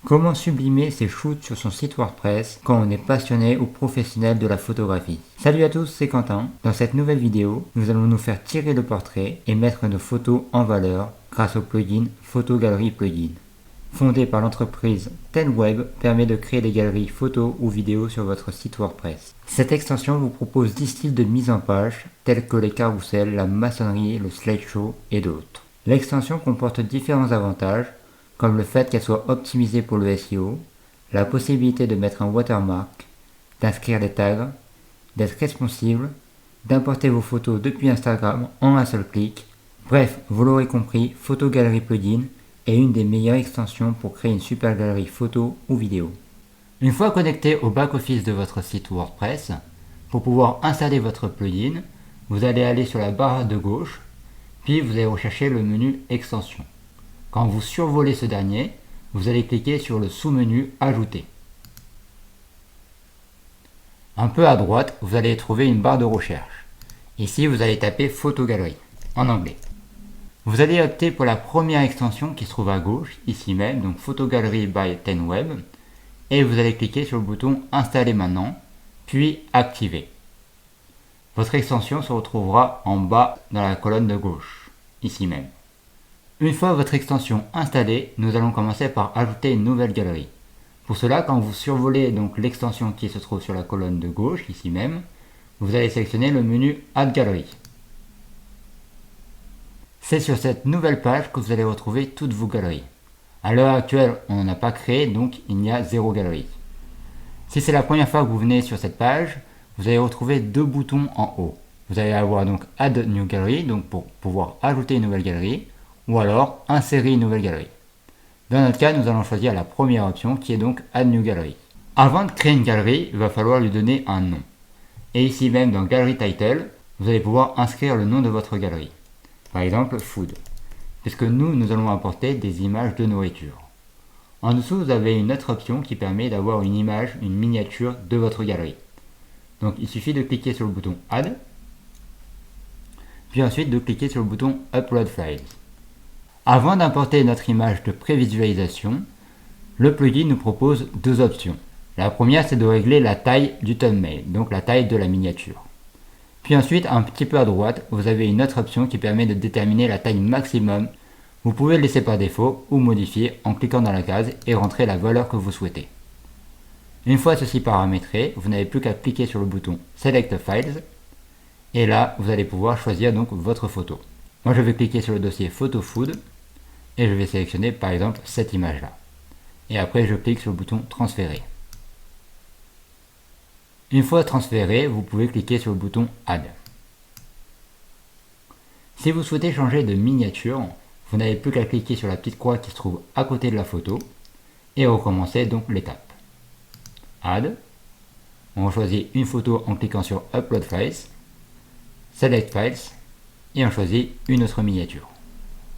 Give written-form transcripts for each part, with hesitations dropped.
Comment sublimer ses shoots sur son site WordPress quand on est passionné ou professionnel de la photographie? Salut à tous, c'est Quentin. Dans cette nouvelle vidéo, nous allons nous faire tirer le portrait et mettre nos photos en valeur grâce au plugin Photo Gallery Plugin. Fondé par l'entreprise TenWeb, permet de créer des galeries photos ou vidéos sur votre site WordPress. Cette extension vous propose 10 styles de mise en page, tels que les carousels, la maçonnerie, le slideshow et d'autres. L'extension comporte différents avantages, comme le fait qu'elle soit optimisée pour le SEO, la possibilité de mettre un watermark, d'inscrire des tags, d'être responsive, d'importer vos photos depuis Instagram en un seul clic. Bref, vous l'aurez compris, Photo Gallery Plugin est une des meilleures extensions pour créer une super galerie photo ou vidéo. Une fois connecté au back-office de votre site WordPress, pour pouvoir installer votre plugin, vous allez aller sur la barre de gauche, puis vous allez rechercher le menu Extensions. Quand vous survolez ce dernier, vous allez cliquer sur le sous-menu Ajouter. Un peu à droite, vous allez trouver une barre de recherche. Ici, vous allez taper Photo Gallery en anglais. Vous allez opter pour la première extension qui se trouve à gauche, ici même, donc Photo Gallery by TenWeb, et vous allez cliquer sur le bouton Installer maintenant, puis Activer. Votre extension se retrouvera en bas dans la colonne de gauche, ici même. Une fois votre extension installée, nous allons commencer par ajouter une nouvelle galerie. Pour cela, quand vous survolez donc l'extension qui se trouve sur la colonne de gauche, ici même, vous allez sélectionner le menu Add Gallery. C'est sur cette nouvelle page que vous allez retrouver toutes vos galeries. À l'heure actuelle, on n'en a pas créé, donc il n'y a 0 galerie. Si c'est la première fois que vous venez sur cette page, vous allez retrouver deux boutons en haut. Vous allez avoir donc Add New Gallery, donc pour pouvoir ajouter une nouvelle galerie, ou alors insérer une nouvelle galerie. Dans notre cas, nous allons choisir la première option qui est donc Add New Gallery. Avant de créer une galerie, il va falloir lui donner un nom. Et ici même dans Gallery Title, vous allez pouvoir inscrire le nom de votre galerie. Par exemple, Food, puisque nous allons apporter des images de nourriture. En dessous, vous avez une autre option qui permet d'avoir une image, une miniature de votre galerie. Donc il suffit de cliquer sur le bouton Add, puis ensuite de cliquer sur le bouton Upload Files. Avant d'importer notre image de prévisualisation, le plugin nous propose deux options. La première, c'est de régler la taille du thumbnail, donc la taille de la miniature. Puis ensuite, un petit peu à droite, vous avez une autre option qui permet de déterminer la taille maximum. Vous pouvez le laisser par défaut ou modifier en cliquant dans la case et rentrer la valeur que vous souhaitez. Une fois ceci paramétré, vous n'avez plus qu'à cliquer sur le bouton Select Files et là, vous allez pouvoir choisir donc votre photo. Moi, je vais cliquer sur le dossier Photo Food et je vais sélectionner par exemple cette image-là. Et après, je clique sur le bouton Transférer. Une fois transféré, vous pouvez cliquer sur le bouton Add. Si vous souhaitez changer de miniature, vous n'avez plus qu'à cliquer sur la petite croix qui se trouve à côté de la photo et recommencer donc l'étape. Add. On choisit une photo en cliquant sur Upload Files, Select Files et on choisit une autre miniature.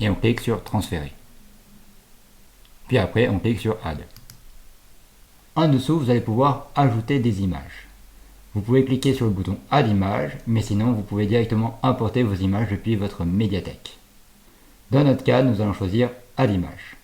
Et on clique sur Transférer. Puis après, on clique sur Add. En dessous, vous allez pouvoir ajouter des images. Vous pouvez cliquer sur le bouton Add Image, mais sinon, vous pouvez directement importer vos images depuis votre médiathèque. Dans notre cas, nous allons choisir Add Image.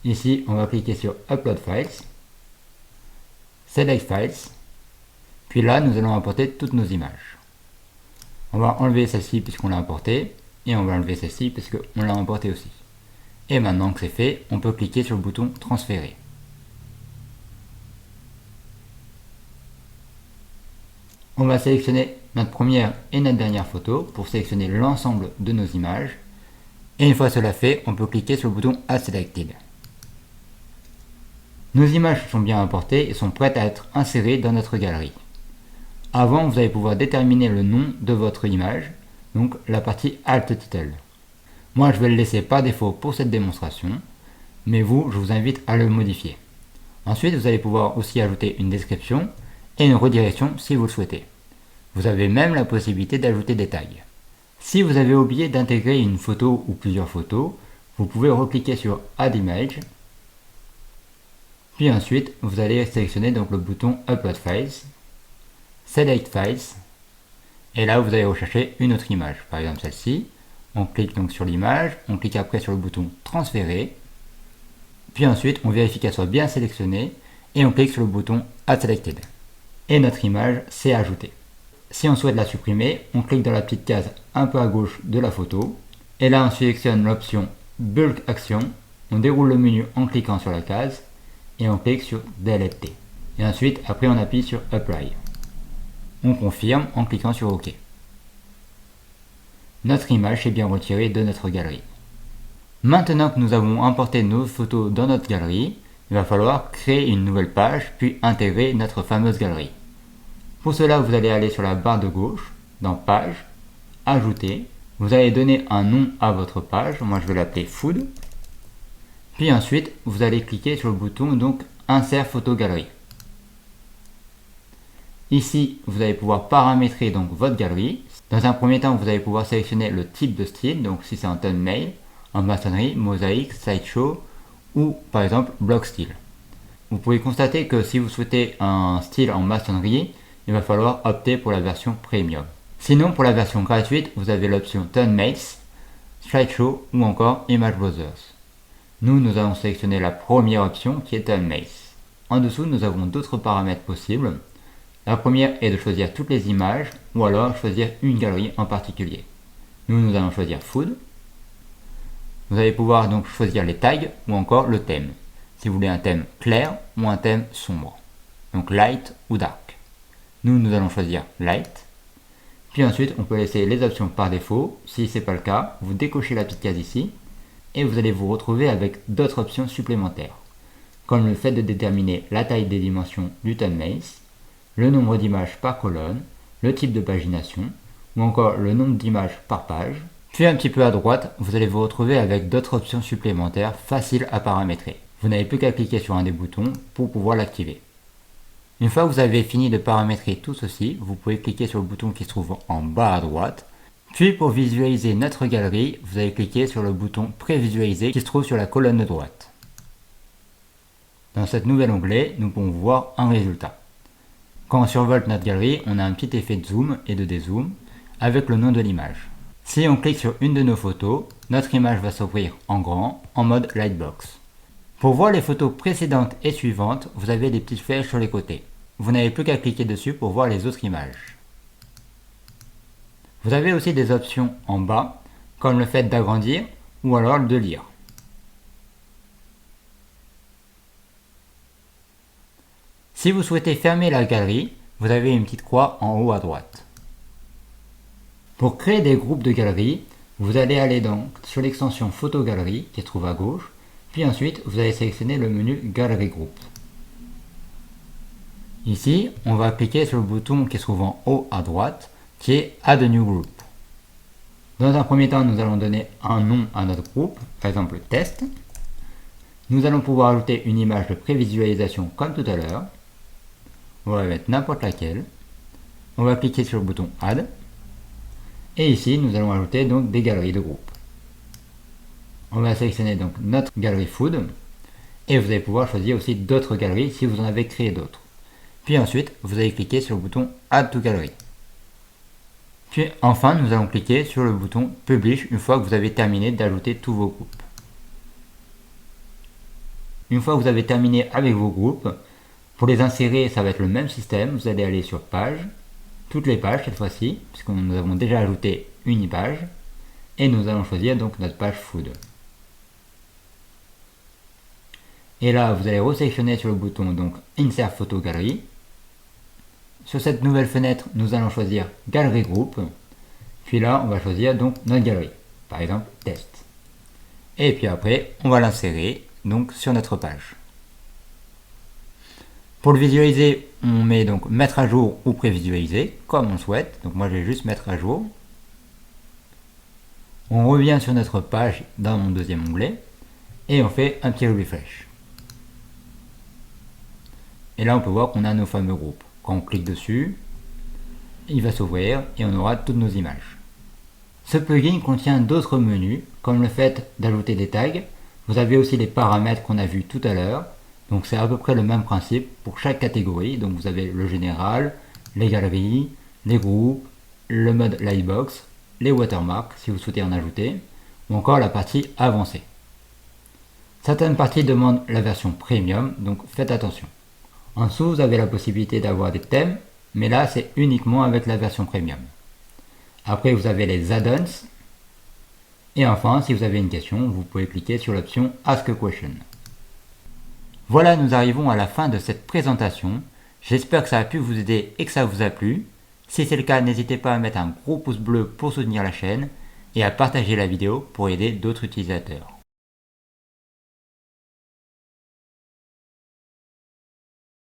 Ici, on va cliquer sur Upload Files, Select Files, puis là, nous allons importer toutes nos images. On va enlever celle-ci puisqu'on l'a importée, et on va enlever celle-ci puisqu'on l'a importée aussi. Et maintenant que c'est fait, on peut cliquer sur le bouton Transférer. On va sélectionner notre première et notre dernière photo pour sélectionner l'ensemble de nos images. Et une fois cela fait, on peut cliquer sur le bouton Add Selected. Nos images sont bien importées et sont prêtes à être insérées dans notre galerie. Avant, vous allez pouvoir déterminer le nom de votre image, donc la partie Alt Title. Moi, je vais le laisser par défaut pour cette démonstration, mais vous, je vous invite à le modifier. Ensuite, vous allez pouvoir aussi ajouter une description et une redirection si vous le souhaitez. Vous avez même la possibilité d'ajouter des tags. Si vous avez oublié d'intégrer une photo ou plusieurs photos, vous pouvez recliquer sur Add Image, puis ensuite, vous allez sélectionner donc le bouton Upload Files, Select Files, et là vous allez rechercher une autre image, par exemple celle-ci. On clique donc sur l'image, on clique après sur le bouton Transférer, Puis ensuite, on vérifie qu'elle soit bien sélectionnée et on clique sur le bouton Add Selected. Et notre image s'est ajoutée. Si on souhaite la supprimer, on clique dans la petite case un peu à gauche de la photo. Et là, on sélectionne l'option Bulk Action. On déroule le menu en cliquant sur la case et on clique sur Delete. Et ensuite, après, on appuie sur Apply. On confirme en cliquant sur OK. Notre image est bien retirée de notre galerie. Maintenant que nous avons importé nos photos dans notre galerie, il va falloir créer une nouvelle page puis intégrer notre fameuse galerie. Pour cela, vous allez aller sur la barre de gauche, dans Page, Ajouter. Vous allez donner un nom à votre page. Moi, je vais l'appeler Food. Puis ensuite, vous allez cliquer sur le bouton donc Insert photo galerie. Ici, vous allez pouvoir paramétrer donc votre galerie. Dans un premier temps, vous allez pouvoir sélectionner le type de style, donc si c'est en thumbnail, en maçonnerie, mosaïque, slideshow ou par exemple block style. Vous pouvez constater que si vous souhaitez un style en maçonnerie, il va falloir opter pour la version premium. Sinon, pour la version gratuite, vous avez l'option thumbnails, slideshow ou encore image browsers. Nous allons sélectionner la première option qui est thumbnails. En dessous, nous avons d'autres paramètres possibles. La première est de choisir toutes les images ou alors choisir une galerie en particulier. Nous allons choisir Food. Vous allez pouvoir donc choisir les tags ou encore le thème. Si vous voulez un thème clair ou un thème sombre. Donc light ou dark. Nous allons choisir light. Puis ensuite, on peut laisser les options par défaut. Si ce n'est pas le cas, vous décochez la petite case ici et vous allez vous retrouver avec d'autres options supplémentaires, comme le fait de déterminer la taille des dimensions du thumbnail, le nombre d'images par colonne, le type de pagination, ou encore le nombre d'images par page. Puis un petit peu à droite, vous allez vous retrouver avec d'autres options supplémentaires faciles à paramétrer. Vous n'avez plus qu'à cliquer sur un des boutons pour pouvoir l'activer. Une fois que vous avez fini de paramétrer tout ceci, vous pouvez cliquer sur le bouton qui se trouve en bas à droite. Puis pour visualiser notre galerie, vous allez cliquer sur le bouton Prévisualiser qui se trouve sur la colonne de droite. Dans cet nouvel onglet, nous pouvons voir un résultat. Quand on survole notre galerie, on a un petit effet de zoom et de dézoom avec le nom de l'image. Si on clique sur une de nos photos, notre image va s'ouvrir en grand, en mode Lightbox. Pour voir les photos précédentes et suivantes, vous avez des petites flèches sur les côtés. Vous n'avez plus qu'à cliquer dessus pour voir les autres images. Vous avez aussi des options en bas, comme le fait d'agrandir ou alors de lire. Si vous souhaitez fermer la galerie, vous avez une petite croix en haut à droite. Pour créer des groupes de galeries, vous allez aller donc sur l'extension Photo Galerie qui se trouve à gauche, puis ensuite vous allez sélectionner le menu Gallery Group. Ici, on va cliquer sur le bouton qui se trouve en haut à droite, qui est Add a New Group. Dans un premier temps, nous allons donner un nom à notre groupe, par exemple Test. Nous allons pouvoir ajouter une image de prévisualisation comme tout à l'heure. On va mettre n'importe laquelle. On va cliquer sur le bouton Add. Et ici, nous allons ajouter donc des galeries de groupe. On va sélectionner donc notre galerie Food. Et vous allez pouvoir choisir aussi d'autres galeries si vous en avez créé d'autres. Puis ensuite, vous allez cliquer sur le bouton Add to Gallery. Puis enfin, nous allons cliquer sur le bouton Publish une fois que vous avez terminé d'ajouter tous vos groupes. Une fois que vous avez terminé avec vos groupes, pour les insérer, ça va être le même système. Vous allez aller sur Page, toutes les pages cette fois-ci, puisque nous avons déjà ajouté une image, et nous allons choisir donc notre page Food. Et là, vous allez resélectionner sur le bouton donc Insert Photo Gallery. Sur cette nouvelle fenêtre, nous allons choisir Gallery Group. Puis là, on va choisir donc notre galerie, par exemple Test. Et puis après, on va l'insérer donc sur notre page. Pour le visualiser, on met donc mettre à jour ou prévisualiser, comme on souhaite. Donc moi, je vais juste mettre à jour. On revient sur notre page dans mon deuxième onglet et on fait un petit refresh. Et là, on peut voir qu'on a nos fameux groupes. Quand on clique dessus, il va s'ouvrir et on aura toutes nos images. Ce plugin contient d'autres menus, comme le fait d'ajouter des tags. Vous avez aussi les paramètres qu'on a vus tout à l'heure. Donc c'est à peu près le même principe pour chaque catégorie. Donc vous avez le général, les galeries, les groupes, le mode Lightbox, les watermarks si vous souhaitez en ajouter, ou encore la partie avancée. Certaines parties demandent la version premium, donc faites attention. En dessous, vous avez la possibilité d'avoir des thèmes, mais là, c'est uniquement avec la version premium. Après, vous avez les add-ons. Et enfin, si vous avez une question, vous pouvez cliquer sur l'option Ask a Question. Voilà, nous arrivons à la fin de cette présentation. J'espère que ça a pu vous aider et que ça vous a plu. Si c'est le cas, n'hésitez pas à mettre un gros pouce bleu pour soutenir la chaîne et à partager la vidéo pour aider d'autres utilisateurs.